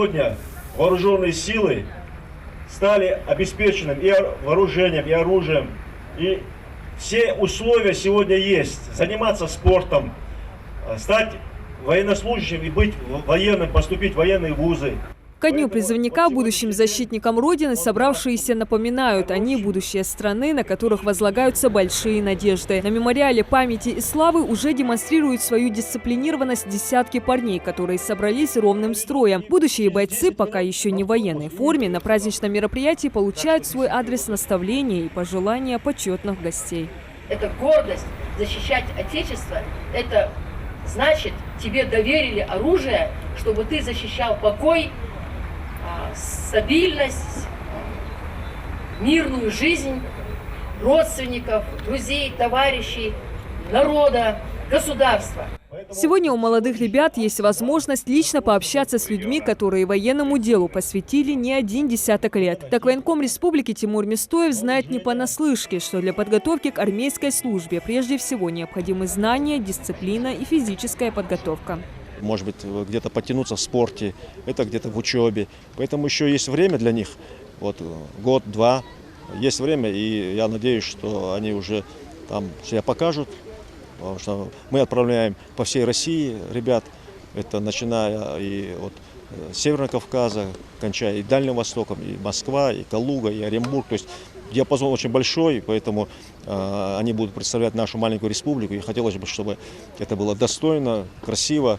Сегодня вооруженные силы стали обеспеченным и вооружением, и оружием. И все условия сегодня есть. Заниматься спортом, стать военнослужащим и быть военным, поступить в военные вузы. Ко дню призывника будущим защитникам Родины собравшиеся напоминают, они будущее страны, на которых возлагаются большие надежды. На мемориале памяти и славы уже демонстрируют свою дисциплинированность десятки парней, которые собрались ровным строем. Будущие бойцы, пока еще не в военной форме, на праздничном мероприятии получают свой адрес наставления и пожелания почетных гостей. Это гордость защищать Отечество, это значит, тебе доверили оружие, чтобы ты защищал покой, стабильность, мирную жизнь родственников, друзей, товарищей, народа, государства. Сегодня у молодых ребят есть возможность лично пообщаться с людьми, которые военному делу посвятили не один десяток лет. Так военком республики Тимур Мистоев знает не понаслышке, что для подготовки к армейской службе прежде всего необходимы знания, дисциплина и физическая подготовка. Может быть, где-то подтянуться в спорте, это где-то в учебе. Поэтому еще есть время для них. Вот год-два есть время, и я надеюсь, что они уже там себя покажут. Потому что мы отправляем по всей России ребят, это начиная и от Северного Кавказа, кончая и Дальним Востоком, и Москва, и Калуга, и Оренбург. То есть диапазон очень большой, поэтому они будут представлять нашу маленькую республику. И хотелось бы, чтобы это было достойно, красиво.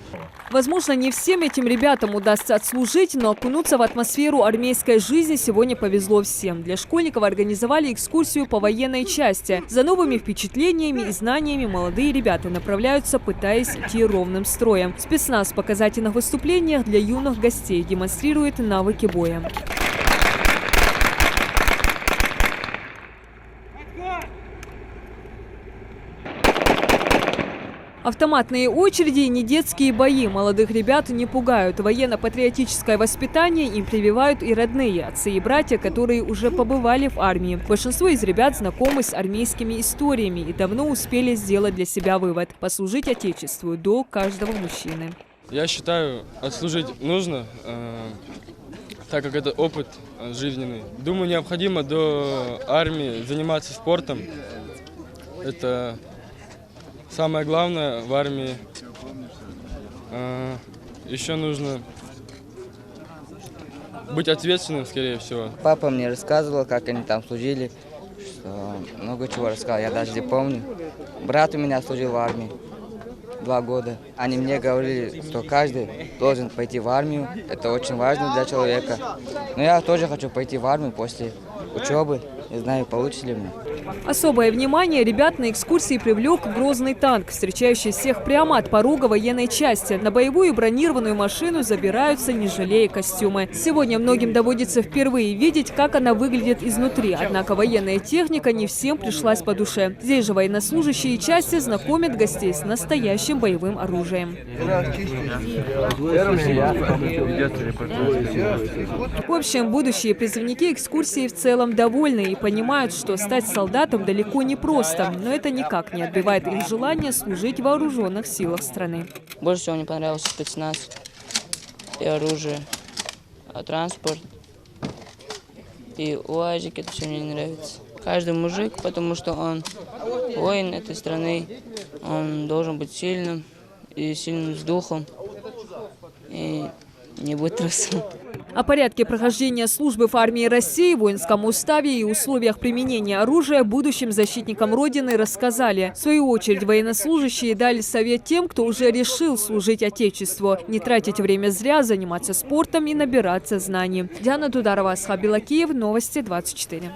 Возможно, не всем этим ребятам удастся отслужить, но окунуться в атмосферу армейской жизни сегодня повезло всем. Для школьников организовали экскурсию по военной части. За новыми впечатлениями и знаниями молодые ребята направляются, пытаясь идти ровным строем. Спецназ в показательных выступлениях для юных гостей демонстрирует навыки боя. Автоматные очереди и недетские бои молодых ребят не пугают. Военно-патриотическое воспитание им прививают и родные, отцы и братья, которые уже побывали в армии. Большинство из ребят знакомы с армейскими историями и давно успели сделать для себя вывод – послужить Отечеству до каждого мужчины. Я считаю, отслужить нужно, так как это опыт жизненный. Думаю, необходимо до армии заниматься спортом. Это самое главное в армии. Еще нужно быть ответственным, скорее всего. Папа мне рассказывал, как они там служили, что много чего рассказал, я даже не помню. Брат у меня служил в армии 2 года. Они мне говорили, что каждый должен пойти в армию, это очень важно для человека. Но я тоже хочу пойти в армию после учебы, не знаю, получится ли мне. Особое внимание ребят на экскурсии привлек грозный танк, встречающий всех прямо от порога военной части. На боевую бронированную машину забираются, не жалея костюмы. Сегодня многим доводится впервые видеть, как она выглядит изнутри. Однако военная техника не всем пришлась по душе. Здесь же военнослужащие части знакомят гостей с настоящим боевым оружием. В общем, будущие призывники экскурсии в целом довольны и понимают, что стать солдатом далеко не просто, но это никак не отбивает их желание служить в вооруженных силах страны. Больше всего мне понравился спецназ и оружие, транспорт и УАЗик, это все мне не нравится. Каждый мужик, потому что он воин этой страны, он должен быть сильным и сильным с духом и не быть трусом. О порядке прохождения службы в армии России, воинском уставе и условиях применения оружия будущим защитникам Родины рассказали. В свою очередь военнослужащие дали совет тем, кто уже решил служить Отечеству. Не тратить время зря, заниматься спортом и набираться знаний. Диана Дударова, Асхаб Белакиев, Новости 24.